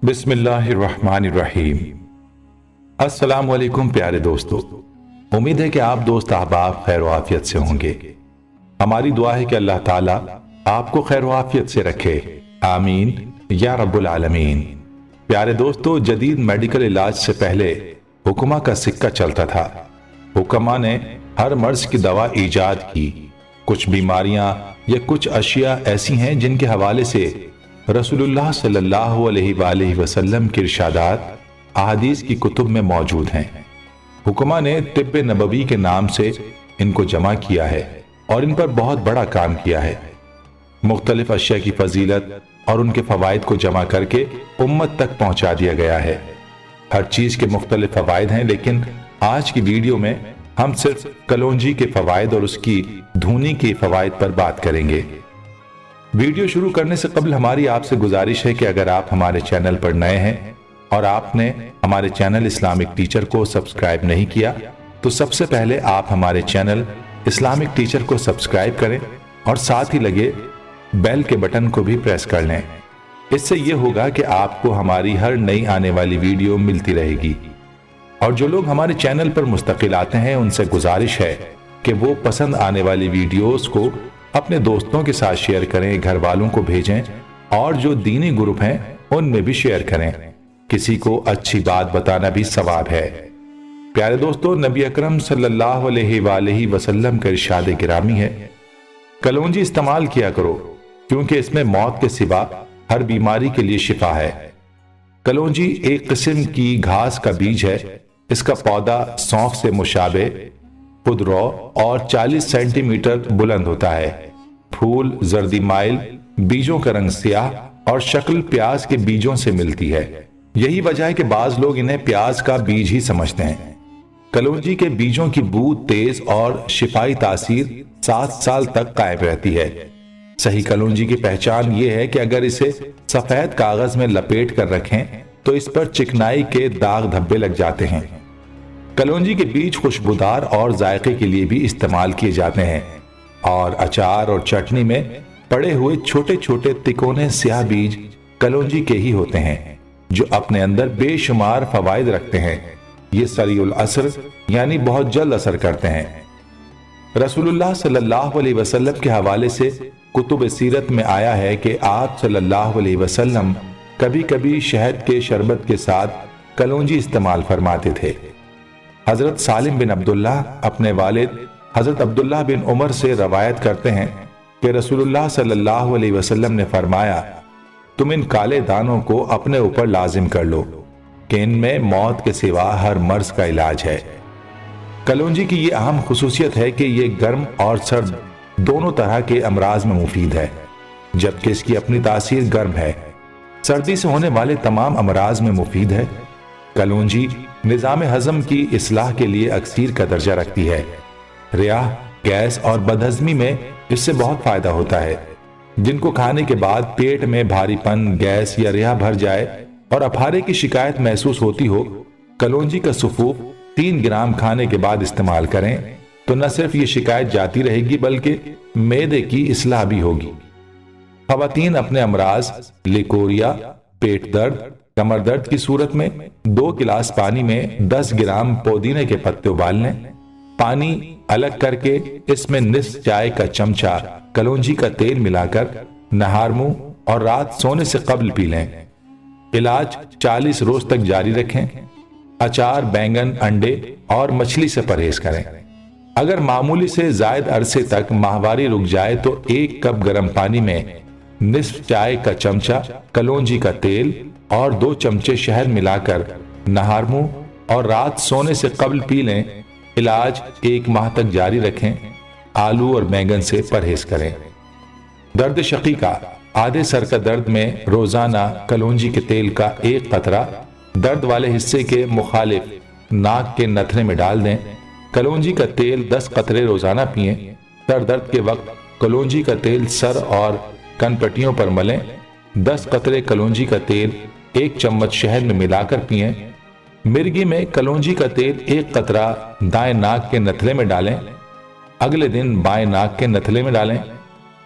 बिस्मिल्लाहिर्रहमानिर्रहीम। अस्सलाम वालेकुम प्यारे दोस्तों, उम्मीद है कि आप दोस्त अहबाब खैर व आफियत से होंगे। हमारी दुआ है कि अल्लाह ताला आपको खैर व आफियत से रखे, आमीन या रब्बुल आलमीन। प्यारे दोस्तों, जदीद मेडिकल इलाज से पहले हुक्मा का सिक्का चलता था। हुक्मा ने हर मर्ज की दवा ईजाद की। कुछ बीमारियां या कुछ अशिया ऐसी हैं जिनके हवाले से रसूलुल्लाह सल्लल्लाहु अलैहि वसल्लम के इरशादात अहादीस की कुतुब में मौजूद हैं। हुक्मा ने तिब्बे नबवी के नाम से इनको जमा किया है और इन पर बहुत बड़ा काम किया है। मुख्तलिफ अशिया की फजीलत और उनके फवाइद को जमा करके उम्मत तक पहुंचा दिया गया है। हर चीज के मुख्तलिफ फवाइद हैं, लेकिन आज की वीडियो में हम सिर्फ कलोंजी के फवाइद और उसकी धूनी के फवाइद पर बात करेंगे। वीडियो शुरू करने से कबल हमारी आपसे गुजारिश है कि अगर आप हमारे चैनल पर नए हैं और आपने हमारे चैनल इस्लामिक टीचर को सब्सक्राइब नहीं किया, तो सबसे पहले आप हमारे चैनल इस्लामिक टीचर को सब्सक्राइब करें और साथ ही लगे बेल के बटन को भी प्रेस कर लें। इससे यह होगा कि आपको हमारी हर नई आने वाली वीडियो मिलती रहेगी। और जो लोग हमारे चैनल पर मुस्तकिल आते हैं, उनसे गुजारिश है कि वो पसंद आने वाली वीडियोस को अपने दोस्तों के साथ शेयर करें, घर वालों को भेजें और जो दीनी ग्रुप हैं उनमें भी शेयर करें। किसी को अच्छी बात बताना भी सवाब है। प्यारे दोस्तों, नबी अकरम सल्लल्लाहु अलैहि वसल्लम का इरशाद गिरामी है, कलोंजी इस्तेमाल किया करो क्योंकि इसमें मौत के सिवा हर बीमारी के लिए शिफा है। कलोंजी एक किस्म की घास का बीज है। इसका पौधा सौंफ से मुशाबे, खुदरौ और 40 सेंटीमीटर बुलंद होता है। फूल जर्दी माइल, बीजों का रंग स्याह और शक्ल प्याज के बीजों से मिलती है। यही वजह है कि बाज लोग इन्हें प्याज का बीज ही समझते हैं। कलोंजी के बीजों की बू तेज और शिफाई तासीर 7 साल तक कायम रहती है। सही कलोंजी की पहचान यह है कि अगर इसे सफेद कागज में लपेट कर रखें तो इस पर चिकनाई के दाग धब्बे लग जाते हैं। कलोंजी के बीज खुशबूदार और जायके के लिए भी इस्तेमाल किए जाते हैं और अचार और चटनी में पड़े हुए छोटे छोटे तिकोने स्याह बीज कलोंजी के ही होते हैं, जो अपने अंदर बेशुमार फवाइद रखते हैं। ये सरीउल असर यानी बहुत जल्द असर करते हैं। रसूलुल्लाह सल्लल्लाहु अलैहि वसल्लम के हवाले से कुतुब सीरत में आया है कि आप सल्लल्लाहु अलैहि वसल्लम कभी कभी शहद के शरबत के साथ कलोंजी इस्तेमाल फरमाते थे। हजरत सालिम बिन अब्दुल्ला अपने वालिद हजरत अब्दुल्ला बिन उमर से रवायत करते हैं कि रसूलुल्लाह सल्लल्लाहु अलैहि वसल्लम ने फरमाया, तुम इन काले दानों को अपने ऊपर लाजिम कर लो कि इनमें मौत के सिवा हर मर्ज का इलाज है। कलोंजी की यह अहम खुसूसियत है कि यह गर्म और सर्द दोनों तरह के अमराज में मुफीद है, जबकि इसकी अपनी तासीर गर्म है। सर्दी से होने वाले तमाम अमराज में मुफीद है। कलोंजी निजाम हजम की इस्लाह के लिए अक्सीर का दर्जा रखती है। रिया, गैस और बदहजमी में इससे बहुत फायदा होता है। जिनको खाने के बाद पेट में भारीपन, गैस या रिया भर जाए और अफारे की शिकायत महसूस होती हो, कलोंजी का सुफूफ 3 ग्राम खाने के बाद इस्तेमाल करें तो न सिर्फ ये शिकायत जाती रहेगी बल्कि मैदे की इस्लाह भी होगी। खवातीन अपने अमराज लिकोरिया, पेट दर्द, कमर दर्द की सूरत में 2 गिलास पानी में 10 ग्राम पुदीने के पत्ते उबाल लें। पानी अलग करके इसमें निस्फ चाय का चमचा कलोंजी का तेल मिलाकर नहार मुंह और रात सोने से कबल पी लें। इलाज 40 रोज तक जारी रखें। अचार, बैंगन, अंडे और मछली से परहेज करें। अगर मामूली से जायद अरसे तक माहवारी रुक जाए तो 1 कप गर्म पानी में निस्फ चाय का चमचा कलोंजी का तेल और 2 चमचे शहद मिलाकर नहार मुंह और रात सोने से कबल पी लें। इलाज 1 माह तक जारी रखें। आलू और बैंगन से परहेज करें। दर्द शकी का, आधे सर का दर्द में रोजाना कलोंजी के तेल का 1 कतरा दर्द वाले हिस्से के मुखालिफ नाक के नथने में डाल दें। कलोंजी का तेल 10 कतरे रोजाना पिएं। सर दर्द के वक्त कलोंजी का तेल सर और कनपट्टियों पर मलें। 10 कतरे कलोंजी का तेल 1 चम्मच शहद में मिलाकर पिएं। मिर्गी में कलोंजी का तेल 1 कतरा दाएं नाक के नथले में डालें। अगले दिन बाएं नाक के नथले में डालें।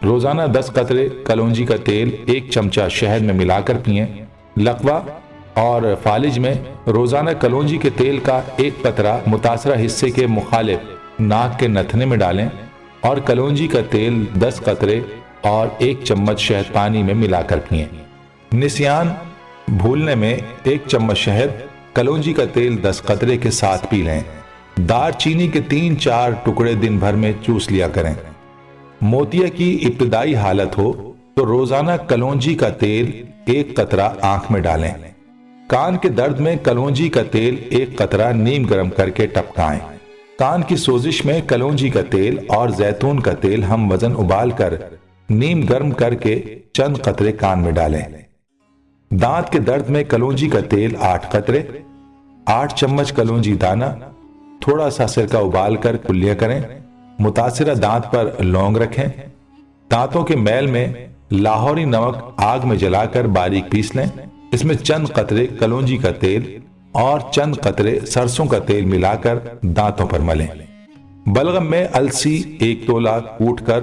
रोजाना 10 कतरे कलौंजी का तेल 1 चमचा शहद में मिलाकर पिएं। लकवा اور फालिज में रोजाना कलौंजी के तेल का एक कतरा मुतासरा हिस्से के मुखालिफ नाक के नथने में डालें और कलौंजी का तेल 10 कतरे और 1 चम्मच शहद पानी में मिलाकर पिएं। निस्यान भूलने में 1 चम्मच शहद कलौंजी का तेल 10 कतरे के साथ पी लें। दार चीनी के 3-4 टुकड़े दिन भर में चूस लिया करें। मोतिया की इब्तदाई हालत हो तो रोजाना कलौंजी का तेल 1 कतरा आंख में डालें। कान के दर्द में कलौंजी का तेल 1 कतरा नीम गर्म करके टपकाएं। कान की सोजिश में कलौंजी का तेल और जैतून का तेल हम वजन उबाल कर नीम गर्म करके चंद कतरे कान में डालें। दांत के दर्द में कलौंजी का तेल 8 कतरे, 8 चम्मच कलौंजी दाना, थोड़ा सा सिरका उबाल कर कुल्लियां करें। मुतासिरा दांत पर लौंग रखें। दांतों के मैल में लाहौरी नमक आग में जलाकर बारीक पीस लें। इसमें चंद कतरे कलौंजी का तेल और चंद कतरे सरसों का तेल मिलाकर दांतों पर मलें। बलगम में अलसी 1 तोला कूट कर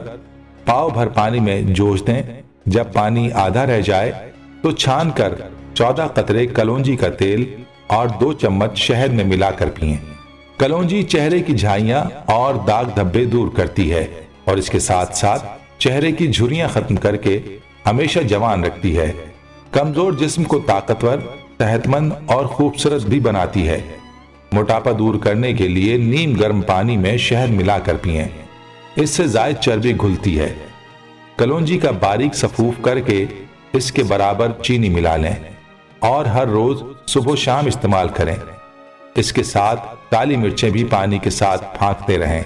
पाव भर पानी में जोश दें। जब पानी आधा रह जाए तो छान कर 14 कतरे कलौंजी का तेल और 2 चम्मच शहद में मिलाकर पिएं। कलौंजी चेहरे की झाइयां और दाग धब्बे दूर करती है और इसके साथ साथ चेहरे की झुर्रियां खत्म करके हमेशा जवान रखती है। कमजोर जिस्म को ताकतवर, सेहतमंद और खूबसूरत भी बनाती है। मोटापा दूर करने के लिए नीम गर्म पानी में शहद मिलाकर पिएं। इससे जायद चर्बी घुलती है। कलौंजी का बारीक सफूफ करके इसके बराबर चीनी मिला लें और हर रोज सुबह शाम इस्तेमाल करें। इसके साथ काली मिर्चें भी पानी के साथ फांकते रहें।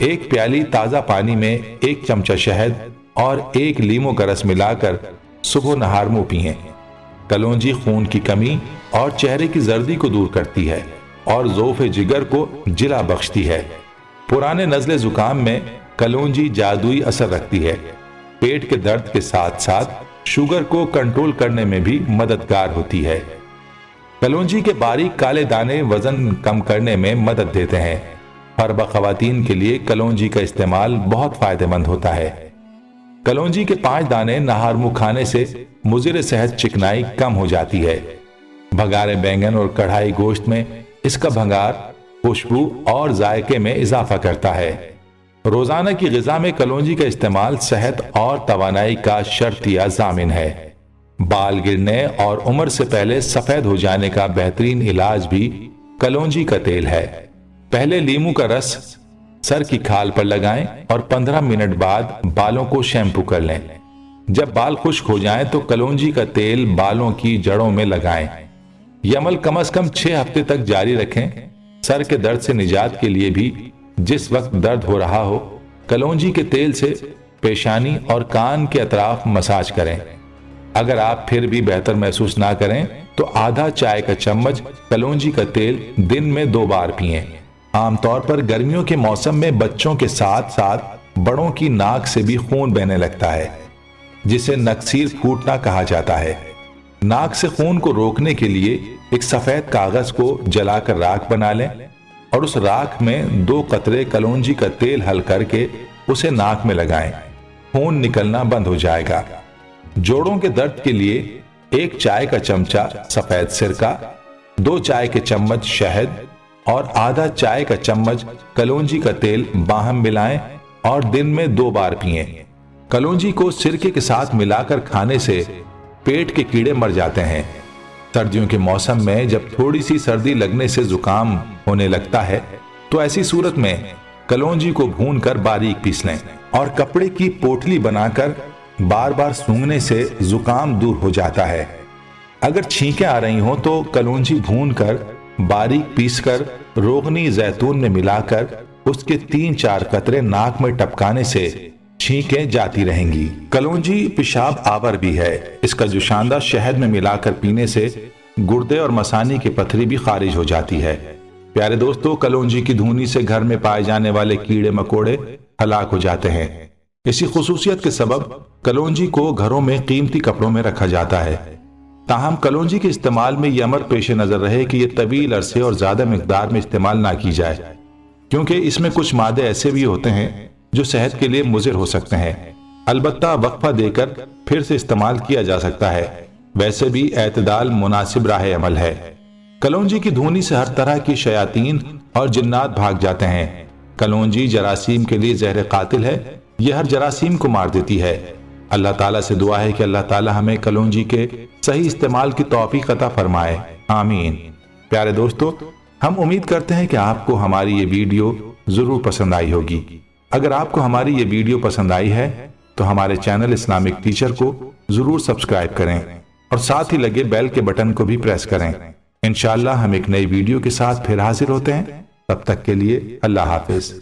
1 प्याली ताजा पानी में 1 चमचा शहद और 1 लीमों का रस मिलाकर सुबह नहार मुंह पिएं। कलौंजी खून की कमी और चेहरे की जर्दी को दूर करती है और ज़ोफ़े जिगर को जिला बख्शती है। पुराने नज़ले जुकाम में कलौंजी जादुई असर रखती है। पेट के दर्द के साथ साथ शुगर को कंट्रोल करने में भी मददगार होती है। कलौंजी के बारीक काले दाने वजन कम करने में मदद देते हैं। फरबा खवातीन के लिए कलौंजी का इस्तेमाल बहुत फायदेमंद होता है। कलौंजी के 5 दाने नहार मुंह खाने से मुज़िर सेहत चिकनाई कम हो जाती है। भगारे बैंगन और कढ़ाई गोश्त में इसका भंगार खुशबू और जायके में इजाफा करता है। रोजाना की ग़िज़ा में कलौंजी का इस्तेमाल सेहत और तवानाई का शर्तिया ज़ामिन है। बाल गिरने और उम्र से पहले सफेद हो जाने का बेहतरीन इलाज भी कलौंजी का तेल है। पहले लीमू का रस सर की खाल पर लगाएं और 15 मिनट बाद बालों को शैम्पू कर लें। जब बाल खुश्क हो जाएं तो कलौंजी का तेल बालों की जड़ों में लगाएं। यह अमल कम से कम 6 हफ्ते तक जारी रखें। सर के दर्द से निजात के लिए भी जिस वक्त दर्द हो रहा हो, कलौंजी के तेल से पेशानी और कान के अतराफ मसाज करें। अगर आप फिर भी बेहतर महसूस ना करें तो आधा चाय का चम्मच कलौंजी का तेल दिन में 2 बार पिएं। आमतौर पर गर्मियों के मौसम में बच्चों के साथ साथ बड़ों की नाक से भी खून बहने लगता है, जिसे नक्सीर फूटना कहा जाता है। नाक से खून को रोकने के लिए एक सफेद कागज को जलाकर राख बना लें और उस राख में 2 कतरे कलौंजी का तेल हल करके उसे नाक में लगाएं। खून निकलना बंद हो जाएगा। जोड़ों के दर्द के लिए 1 चाय का चमचा सफेद सिरका, 2 चाय के चम्मच शहद और आधा चाय का चम्मच कलौंजी का तेल बाहम मिलाएं और दिन में 2 बार पिएं। कलौंजी को सिरके के साथ मिलाकर खाने से पेट के कीड़े मर जाते हैं। सर्दियों के मौसम में जब थोड़ी सी सर्दी लगने से जुकाम होने लगता है तो ऐसी सूरत में कलौंजी को भूनकर बारीक पीस लें और कपड़े की पोटली बनाकर बार बार सूंघने से जुकाम दूर हो जाता है। अगर छींकें आ रही हों तो कलौंजी भूनकर बारीक पीसकर रोगनी जैतून में मिलाकर उसके 3-4 कतरे नाक में टपकाने से छींकें जाती रहेंगी। कलौंजी पेशाब आवर भी है। इसका जुशांदा शहद में मिलाकर पीने से गुर्दे और मसानी की पथरी भी खारिज हो जाती है। प्यारे दोस्तों, कलौंजी की धूनी से घर में पाए जाने वाले कीड़े मकोड़े हलाक हो जाते हैं। इसी खुसूसियत के सबब कलौंजी को घरों में कीमती कपड़ों में रखा जाता है। ताहम कलौंजी के इस्तेमाल में यह अमर पेश नजर रहे कि यह तवील अरसे और ज्यादा मिकदार में इस्तेमाल ना की जाए, क्योंकि इसमें कुछ मादे ऐसे भी होते हैं जो सेहत के लिए मुज़िर हो सकते हैं। अलबत्ता वक्फा देकर फिर से इस्तेमाल किया जा सकता है। वैसे भी एतदाल मुनासिब राह अमल है। कलौंजी की धूनी से हर तरह की शयातीन और जिन्नात भाग जाते हैं। कलौंजी जरासीम के लिए जहर कातिल है, यह हर जरासीम को मार देती है। अल्लाह ताला से दुआ है कि अल्लाह ताला हमें कलौंजी के सही इस्तेमाल की तौफीक अता फरमाए, आमीन। प्यारे दोस्तों, हम उम्मीद करते हैं कि आपको हमारी ये वीडियो जरूर पसंद आई होगी। अगर आपको हमारी ये वीडियो पसंद आई है तो हमारे चैनल इस्लामिक टीचर को जरूर सब्सक्राइब करें और साथ ही लगे बेल के बटन को भी प्रेस करें। इंशाअल्लाह हम एक नई वीडियो के साथ फिर हाजिर होते हैं। तब तक के लिए अल्लाह हाफिज।